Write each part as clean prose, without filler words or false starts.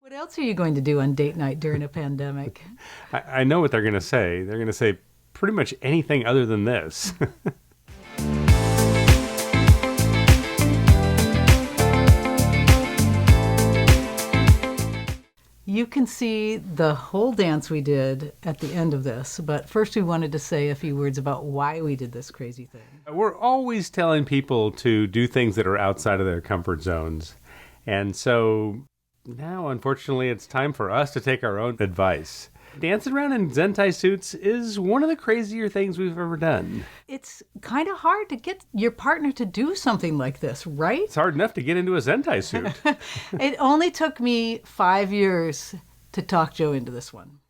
What else are you going to do on date night during a pandemic? I know what they're going to say. They're going to say pretty much anything other than this. You can see the whole dance we did at the end of this, but first we wanted to say a few words about why we did this crazy thing. We're always telling people to do things that are outside of their comfort zones. And so now, unfortunately, it's time for us to take our own advice. Dancing around in Zentai suits is one of the crazier things we've ever done. It's kind of hard to get your partner to do something like this, right? It's hard enough to get into a Zentai suit. It only took me 5 years to talk Joe into this one.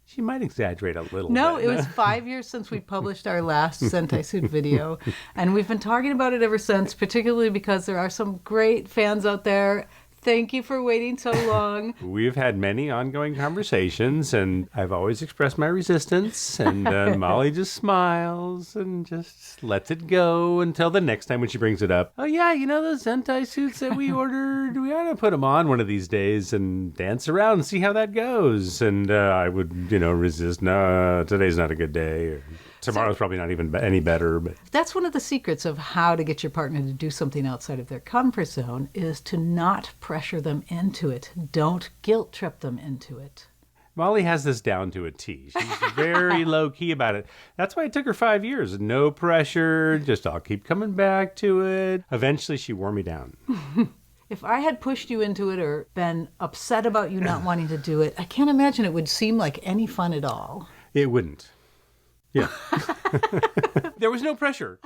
She might exaggerate a little No, bit. it was 5 years since we published our last Zentai suit video. And we've been talking about it ever since, particularly because there are some great fans out there. Thank you for waiting so long. We've had many ongoing conversations, and I've always expressed my resistance, and Molly just smiles and just lets it go until the next time when she brings it up. Oh, yeah, you know those Zentai suits that we ordered? We ought to put them on one of these days and dance around and see how that goes. And I would, resist. No, today's not a good day. Or, tomorrow's probably not even any better. But that's one of the secrets of how to get your partner to do something outside of their comfort zone is to not pressure them into it. Don't guilt trip them into it. Molly has this down to a T. She's very low key about it. That's why it took her 5 years. No pressure. Just I'll keep coming back to it. Eventually she wore me down. If I had pushed you into it or been upset about you not wanting to do it, I can't imagine it would seem like any fun at all. It wouldn't. Yeah. There was no pressure.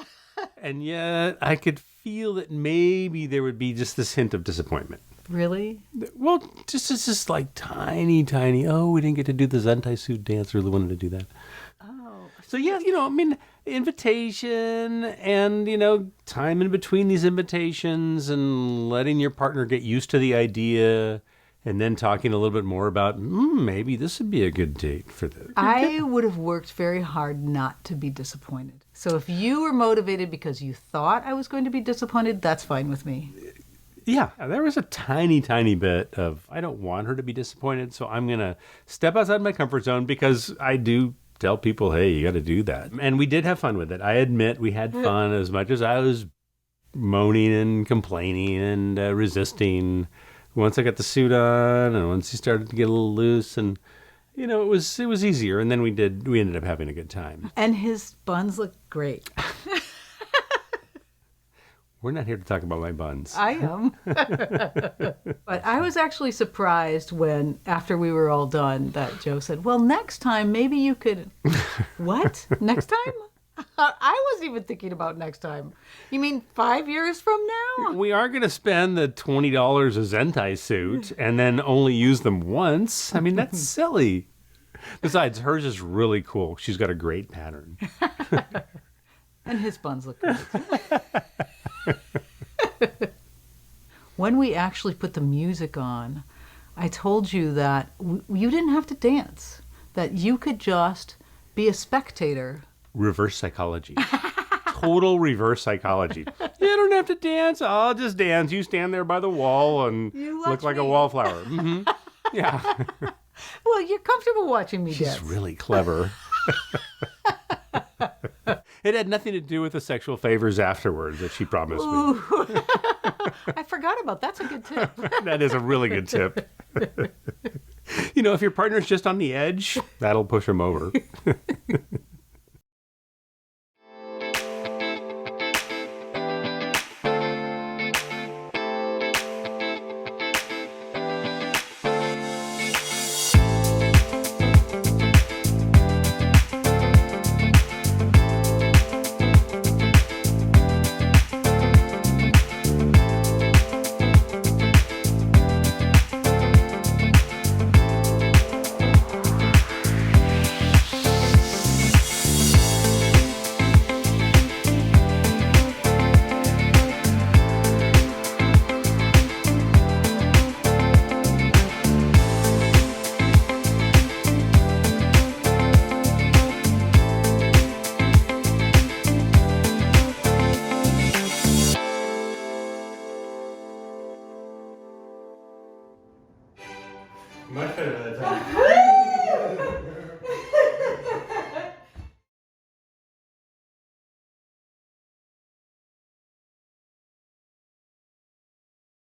And yet I could feel that maybe there would be just this hint of disappointment. Really? Well, it's just like tiny, oh, we didn't get to do the Zentai suit dance. Really wanted to do that. Oh. So yeah, invitation and, time in between these invitations and letting your partner get used to the idea. And then talking a little bit more about, maybe this would be a good date for this. I would have worked very hard not to be disappointed. So if you were motivated because you thought I was going to be disappointed, that's fine with me. Yeah, there was a tiny bit of, I don't want her to be disappointed, so I'm going to step outside my comfort zone because I do tell people, hey, you got to do that. And we did have fun with it. I admit we had fun as much as I was moaning and complaining and resisting. Once I got the suit on, and once he started to get a little loose, and it was easier. And then we ended up having a good time. And his buns look great. We're not here to talk about my buns. I am. But I was actually surprised when, after we were all done, that Joe said, well, next time, maybe you could... What? Next time? I wasn't even thinking about next time. You mean 5 years from now? We are going to spend the $20 a Zentai suit and then only use them once. I mean, that's silly. Besides, hers is really cool. She's got a great pattern. And his buns look good. When we actually put the music on, I told you that you didn't have to dance, that you could just be a spectator. Reverse psychology. Total reverse psychology. You don't have to dance. I'll just dance. You stand there by the wall and look like a wallflower. Mm-hmm. Yeah. Well, you're comfortable watching me dance. She's really clever. It had nothing to do with the sexual favors afterwards that she promised me. I forgot about that. That's a good tip. That is a really good tip. If your partner's just on the edge, that'll push him over. Much better by the time.